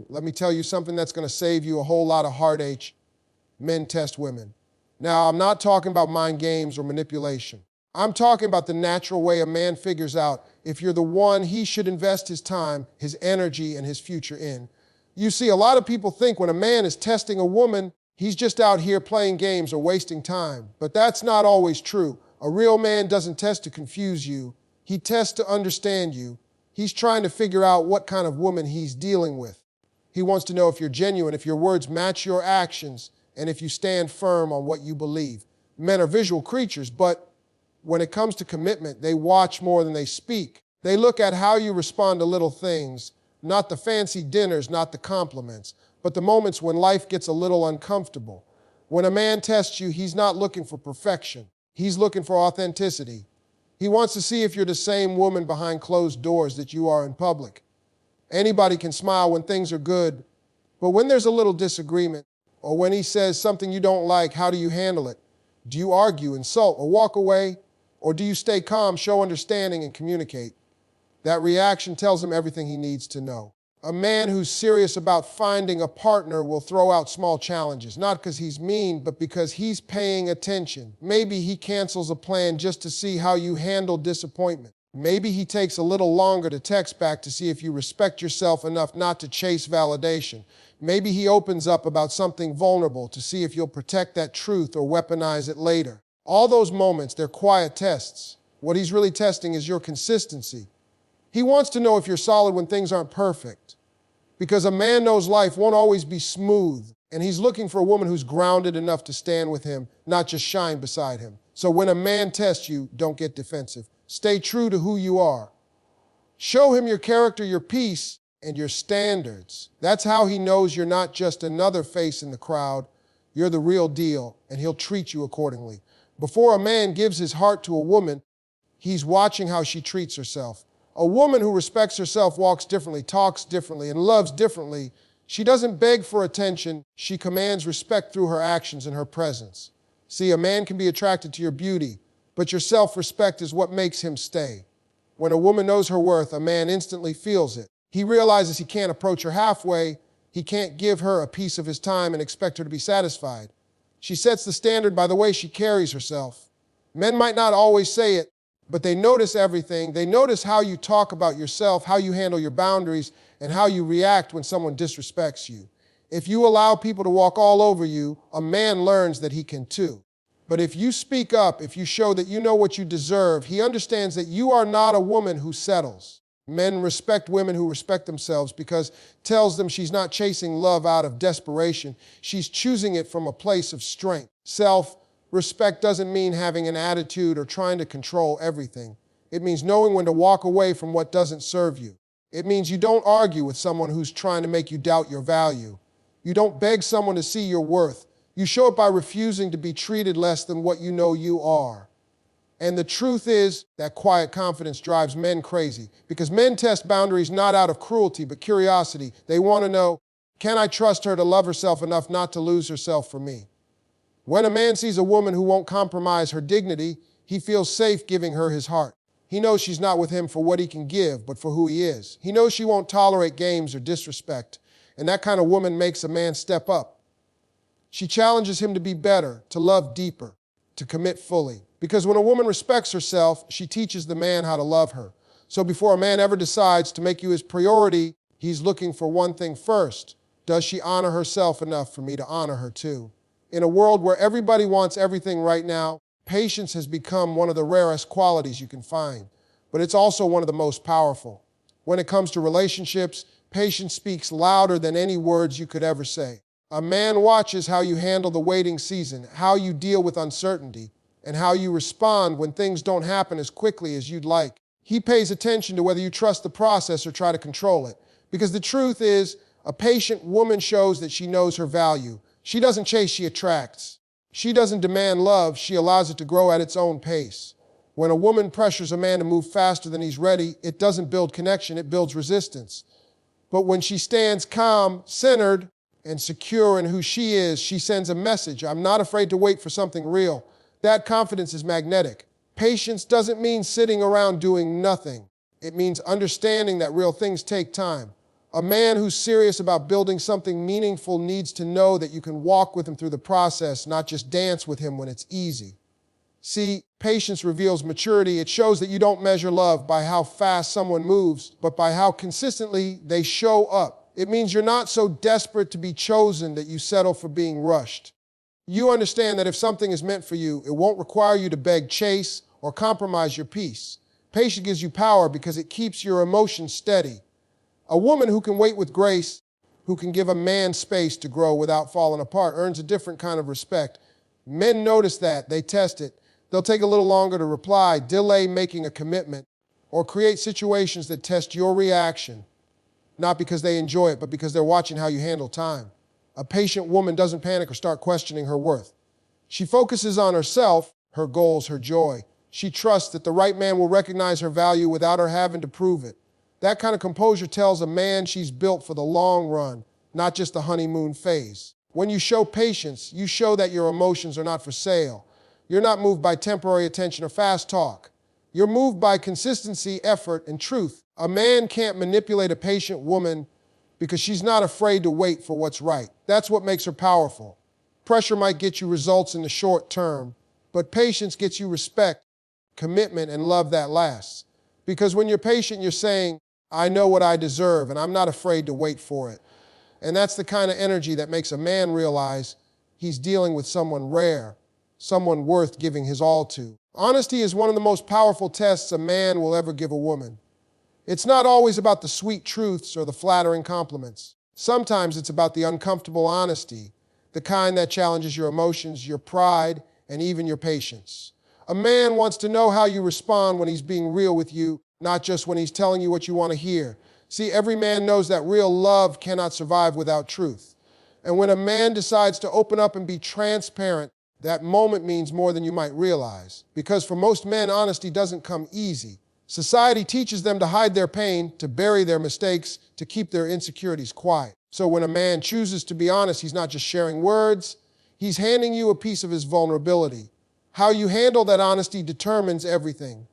Let me tell you something that's going to save you a whole lot of heartache. Men test women. Now, I'm not talking about mind games or manipulation. I'm talking about the natural way a man figures out if you're the one he should invest his time, his energy, and his future in. You see, a lot of people think when a man is testing a woman, he's just out here playing games or wasting time. But that's not always true. A real man doesn't test to confuse you. He tests to understand you. He's trying to figure out what kind of woman he's dealing with. He wants to know if you're genuine, if your words match your actions, and if you stand firm on what you believe. Men are visual creatures, but when it comes to commitment, they watch more than they speak. They look at how you respond to little things, not the fancy dinners, not the compliments, but the moments when life gets a little uncomfortable. When a man tests you, he's not looking for perfection. He's looking for authenticity. He wants to see if you're the same woman behind closed doors that you are in public. Anybody can smile when things are good, but when there's a little disagreement, or when he says something you don't like, how do you handle it? Do you argue, insult, or walk away? Or do you stay calm, show understanding, and communicate? That reaction tells him everything he needs to know. A man who's serious about finding a partner will throw out small challenges, not because he's mean, but because he's paying attention. Maybe he cancels a plan just to see how you handle disappointment. Maybe he takes a little longer to text back to see if you respect yourself enough not to chase validation. Maybe he opens up about something vulnerable to see if you'll protect that truth or weaponize it later. All those moments, they're quiet tests. What he's really testing is your consistency. He wants to know if you're solid when things aren't perfect. Because a man knows life won't always be smooth, and he's looking for a woman who's grounded enough to stand with him, not just shine beside him. So when a man tests you, don't get defensive. Stay true to who you are. Show him your character, your peace, and your standards. That's how he knows you're not just another face in the crowd. You're the real deal, and he'll treat you accordingly. Before a man gives his heart to a woman, he's watching how she treats herself. A woman who respects herself walks differently, talks differently, and loves differently. She doesn't beg for attention. She commands respect through her actions and her presence. See, a man can be attracted to your beauty, but your self-respect is what makes him stay. When a woman knows her worth, a man instantly feels it. He realizes he can't approach her halfway. He can't give her a piece of his time and expect her to be satisfied. She sets the standard by the way she carries herself. Men might not always say it, but they notice everything. They notice how you talk about yourself, how you handle your boundaries, and how you react when someone disrespects you. If you allow people to walk all over you, a man learns that he can too. But if you speak up, if you show that you know what you deserve, he understands that you are not a woman who settles. Men respect women who respect themselves because it tells them she's not chasing love out of desperation. She's choosing it from a place of strength. Self-respect doesn't mean having an attitude or trying to control everything. It means knowing when to walk away from what doesn't serve you. It means you don't argue with someone who's trying to make you doubt your value. You don't beg someone to see your worth. You show it by refusing to be treated less than what you know you are. And the truth is that quiet confidence drives men crazy because men test boundaries not out of cruelty but curiosity. They want to know, can I trust her to love herself enough not to lose herself for me? When a man sees a woman who won't compromise her dignity, he feels safe giving her his heart. He knows she's not with him for what he can give, but for who he is. He knows she won't tolerate games or disrespect, and that kind of woman makes a man step up. She challenges him to be better, to love deeper, to commit fully. Because when a woman respects herself, she teaches the man how to love her. So before a man ever decides to make you his priority, he's looking for one thing first. Does she honor herself enough for me to honor her too? In a world where everybody wants everything right now, patience has become one of the rarest qualities you can find. But it's also one of the most powerful. When it comes to relationships, patience speaks louder than any words you could ever say. A man watches how you handle the waiting season, how you deal with uncertainty, and how you respond when things don't happen as quickly as you'd like. He pays attention to whether you trust the process or try to control it. Because the truth is, a patient woman shows that she knows her value. She doesn't chase, she attracts. She doesn't demand love, she allows it to grow at its own pace. When a woman pressures a man to move faster than he's ready, it doesn't build connection, it builds resistance. But when she stands calm, centered, and secure in who she is, she sends a message. I'm not afraid to wait for something real. That confidence is magnetic. Patience doesn't mean sitting around doing nothing. It means understanding that real things take time. A man who's serious about building something meaningful needs to know that you can walk with him through the process, not just dance with him when it's easy. See, patience reveals maturity. It shows that you don't measure love by how fast someone moves, but by how consistently they show up. It means you're not so desperate to be chosen that you settle for being rushed. You understand that if something is meant for you, it won't require you to beg, chase, or compromise your peace. Patience gives you power because it keeps your emotions steady. A woman who can wait with grace, who can give a man space to grow without falling apart, earns a different kind of respect. Men notice that. They test it. They'll take a little longer to reply, delay making a commitment, or create situations that test your reaction, not because they enjoy it, but because they're watching how you handle time. A patient woman doesn't panic or start questioning her worth. She focuses on herself, her goals, her joy. She trusts that the right man will recognize her value without her having to prove it. That kind of composure tells a man she's built for the long run, not just the honeymoon phase. When you show patience, you show that your emotions are not for sale. You're not moved by temporary attention or fast talk. You're moved by consistency, effort, and truth. A man can't manipulate a patient woman because she's not afraid to wait for what's right. That's what makes her powerful. Pressure might get you results in the short term, but patience gets you respect, commitment, and love that lasts. Because when you're patient, you're saying, I know what I deserve, and I'm not afraid to wait for it. And that's the kind of energy that makes a man realize he's dealing with someone rare, someone worth giving his all to. Honesty is one of the most powerful tests a man will ever give a woman. It's not always about the sweet truths or the flattering compliments. Sometimes it's about the uncomfortable honesty, the kind that challenges your emotions, your pride, and even your patience. A man wants to know how you respond when he's being real with you, not just when he's telling you what you want to hear. See, every man knows that real love cannot survive without truth. And when a man decides to open up and be transparent, that moment means more than you might realize. Because for most men, honesty doesn't come easy. Society teaches them to hide their pain, to bury their mistakes, to keep their insecurities quiet. So when a man chooses to be honest, he's not just sharing words, he's handing you a piece of his vulnerability. How you handle that honesty determines everything.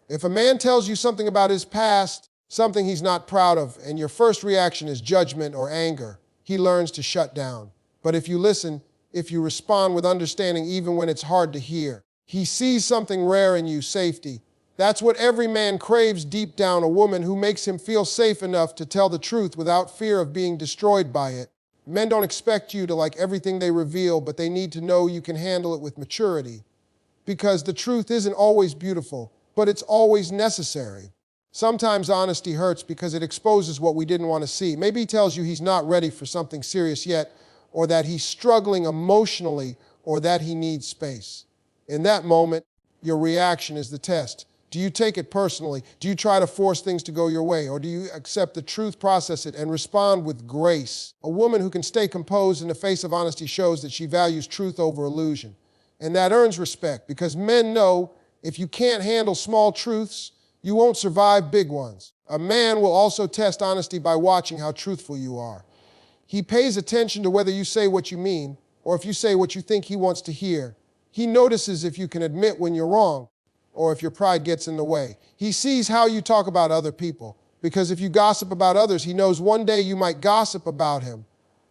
If a man tells you something about his past, something he's not proud of, and your first reaction is judgment or anger, he learns to shut down. But if you listen, if you respond with understanding even when it's hard to hear, he sees something rare in you, safety. That's what every man craves deep down, a woman who makes him feel safe enough to tell the truth without fear of being destroyed by it. Men don't expect you to like everything they reveal, but they need to know you can handle it with maturity. Because the truth isn't always beautiful, but it's always necessary. Sometimes honesty hurts because it exposes what we didn't want to see. Maybe he tells you he's not ready for something serious yet, or that he's struggling emotionally, or that he needs space. In that moment, your reaction is the test. Do you take it personally? Do you try to force things to go your way? Or do you accept the truth, process it, and respond with grace? A woman who can stay composed in the face of honesty shows that she values truth over illusion. And that earns respect because men know if you can't handle small truths, you won't survive big ones. A man will also test honesty by watching how truthful you are. He pays attention to whether you say what you mean or if you say what you think he wants to hear. He notices if you can admit when you're wrong or if your pride gets in the way. He sees how you talk about other people because if you gossip about others, he knows one day you might gossip about him.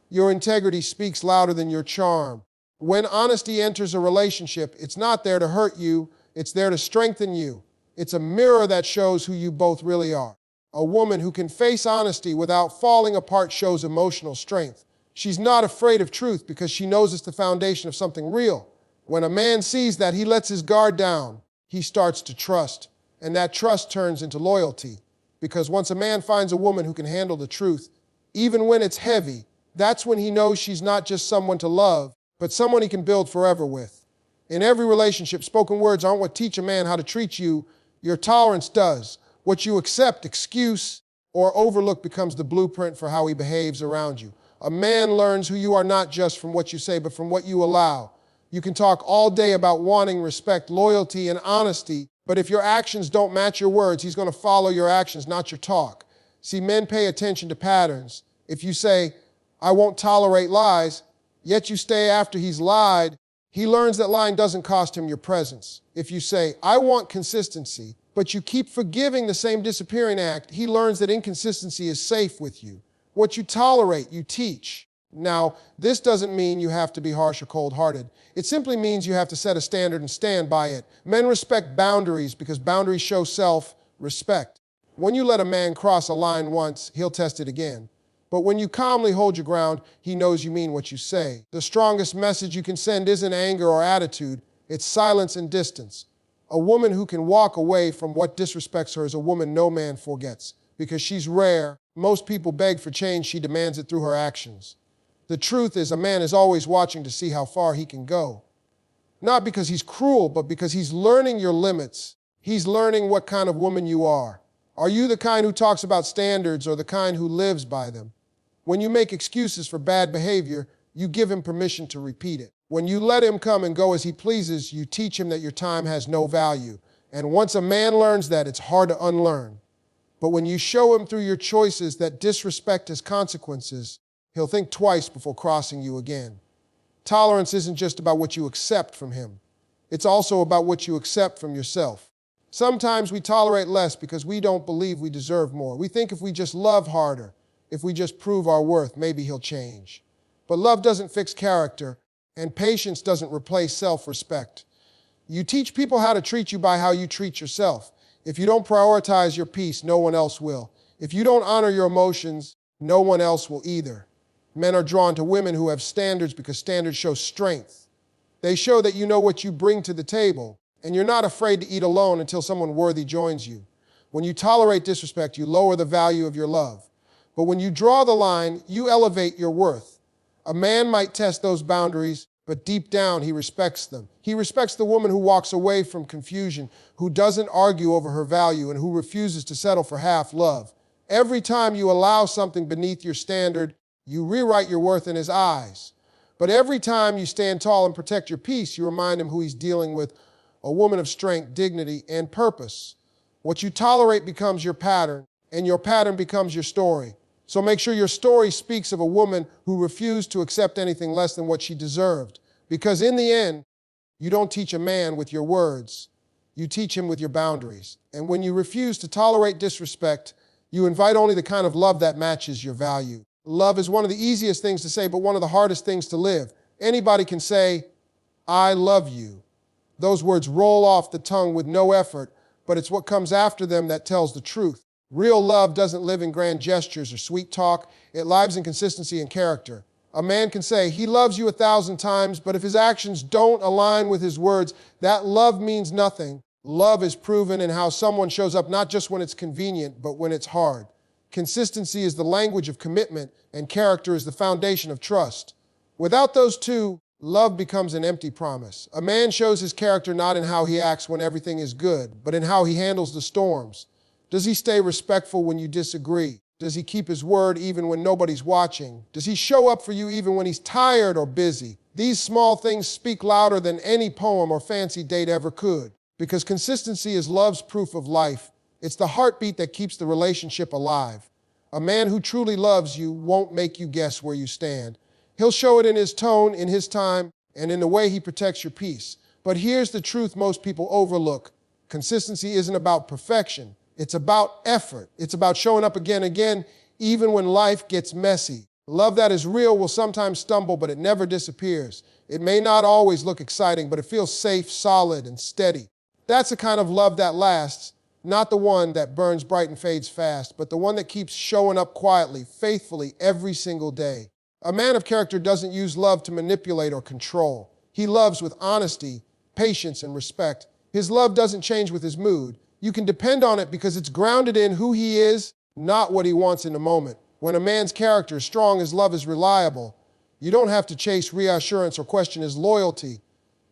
Your integrity speaks louder than your charm. When honesty enters a relationship, it's not there to hurt you, it's there to strengthen you. It's a mirror that shows who you both really are. A woman who can face honesty without falling apart shows emotional strength. She's not afraid of truth because she knows it's the foundation of something real. When a man sees that, he lets his guard down. He starts to trust, and that trust turns into loyalty. Because once a man finds a woman who can handle the truth, even when it's heavy, that's when he knows she's not just someone to love, but someone he can build forever with. In every relationship, spoken words aren't what teach a man how to treat you. Your tolerance does. What you accept, excuse, or overlook becomes the blueprint for how he behaves around you. A man learns who you are not just from what you say, but from what you allow. You can talk all day about wanting respect, loyalty, and honesty, but if your actions don't match your words, he's going to follow your actions, not your talk. See, men pay attention to patterns. If you say, I won't tolerate lies, yet you stay after he's lied, he learns that lying doesn't cost him your presence. If you say, I want consistency, but you keep forgiving the same disappearing act, he learns that inconsistency is safe with you. What you tolerate, you teach. Now, this doesn't mean you have to be harsh or cold-hearted. It simply means you have to set a standard and stand by it. Men respect boundaries because boundaries show self-respect. When you let a man cross a line once, he'll test it again. But when you calmly hold your ground, he knows you mean what you say. The strongest message you can send isn't anger or attitude, it's silence and distance. A woman who can walk away from what disrespects her is a woman no man forgets. Because she's rare, most people beg for change, she demands it through her actions. The truth is, a man is always watching to see how far he can go. Not because he's cruel, but because he's learning your limits. He's learning what kind of woman you are. Are you the kind who talks about standards or the kind who lives by them? When you make excuses for bad behavior, you give him permission to repeat it. When you let him come and go as he pleases, you teach him that your time has no value. And once a man learns that, it's hard to unlearn. But when you show him through your choices that disrespect has consequences, he'll think twice before crossing you again. Tolerance isn't just about what you accept from him. It's also about what you accept from yourself. Sometimes we tolerate less because we don't believe we deserve more. We think if we just love harder, if we just prove our worth, maybe he'll change. But love doesn't fix character, and patience doesn't replace self-respect. You teach people how to treat you by how you treat yourself. If you don't prioritize your peace, no one else will. If you don't honor your emotions, no one else will either. Men are drawn to women who have standards because standards show strength. They show that you know what you bring to the table, and you're not afraid to eat alone until someone worthy joins you. When you tolerate disrespect, you lower the value of your love. But when you draw the line, you elevate your worth. A man might test those boundaries, but deep down, he respects them. He respects the woman who walks away from confusion, who doesn't argue over her value, and who refuses to settle for half love. Every time you allow something beneath your standard, you rewrite your worth in his eyes. But every time you stand tall and protect your peace, you remind him who he's dealing with, a woman of strength, dignity, and purpose. What you tolerate becomes your pattern, and your pattern becomes your story. So make sure your story speaks of a woman who refused to accept anything less than what she deserved. Because in the end, you don't teach a man with your words. You teach him with your boundaries. And when you refuse to tolerate disrespect, you invite only the kind of love that matches your value. Love is one of the easiest things to say, but one of the hardest things to live. Anybody can say, I love you. Those words roll off the tongue with no effort, but it's what comes after them that tells the truth. Real love doesn't live in grand gestures or sweet talk. It lives in consistency and character. A man can say he loves you 1,000 times, but if his actions don't align with his words, that love means nothing. Love is proven in how someone shows up not just when it's convenient, but when it's hard. Consistency is the language of commitment, and character is the foundation of trust. Without those two, love becomes an empty promise. A man shows his character not in how he acts when everything is good, but in how he handles the storms. Does he stay respectful when you disagree? Does he keep his word even when nobody's watching? Does he show up for you even when he's tired or busy? These small things speak louder than any poem or fancy date ever could. Because consistency is love's proof of life. It's the heartbeat that keeps the relationship alive. A man who truly loves you won't make you guess where you stand. He'll show it in his tone, in his time, and in the way he protects your peace. But here's the truth most people overlook. Consistency isn't about perfection. It's about effort. It's about showing up again and again, even when life gets messy. Love that is real will sometimes stumble, but it never disappears. It may not always look exciting, but it feels safe, solid, and steady. That's the kind of love that lasts, not the one that burns bright and fades fast, but the one that keeps showing up quietly, faithfully, every single day. A man of character doesn't use love to manipulate or control. He loves with honesty, patience, and respect. His love doesn't change with his mood. You can depend on it because it's grounded in who he is, not what he wants in the moment. When a man's character is strong, his love is reliable. You don't have to chase reassurance or question his loyalty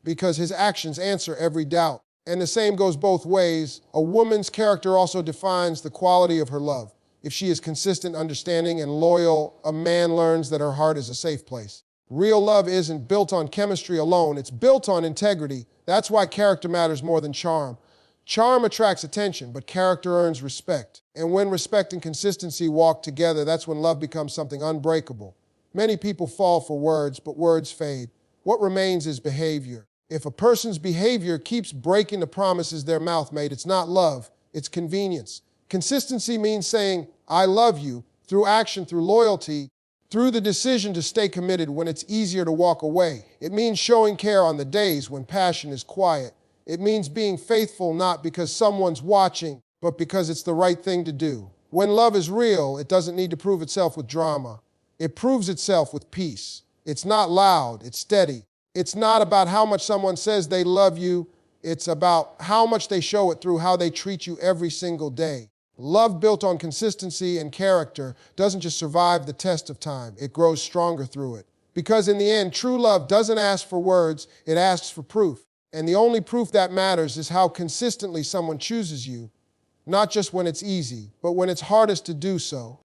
because his actions answer every doubt. And the same goes both ways. A woman's character also defines the quality of her love. If she is consistent, understanding, and loyal, a man learns that her heart is a safe place. Real love isn't built on chemistry alone. It's built on integrity. That's why character matters more than charm. Charm attracts attention, but character earns respect. And when respect and consistency walk together, that's when love becomes something unbreakable. Many people fall for words, but words fade. What remains is behavior. If a person's behavior keeps breaking the promises their mouth made, it's not love, it's convenience. Consistency means saying, I love you, through action, through loyalty, through the decision to stay committed when it's easier to walk away. It means showing care on the days when passion is quiet. It means being faithful not because someone's watching, but because it's the right thing to do. When love is real, it doesn't need to prove itself with drama. It proves itself with peace. It's not loud, it's steady. It's not about how much someone says they love you. It's about how much they show it through how they treat you every single day. Love built on consistency and character doesn't just survive the test of time, it grows stronger through it. Because in the end, true love doesn't ask for words, it asks for proof. And the only proof that matters is how consistently someone chooses you, not just when it's easy, but when it's hardest to do so.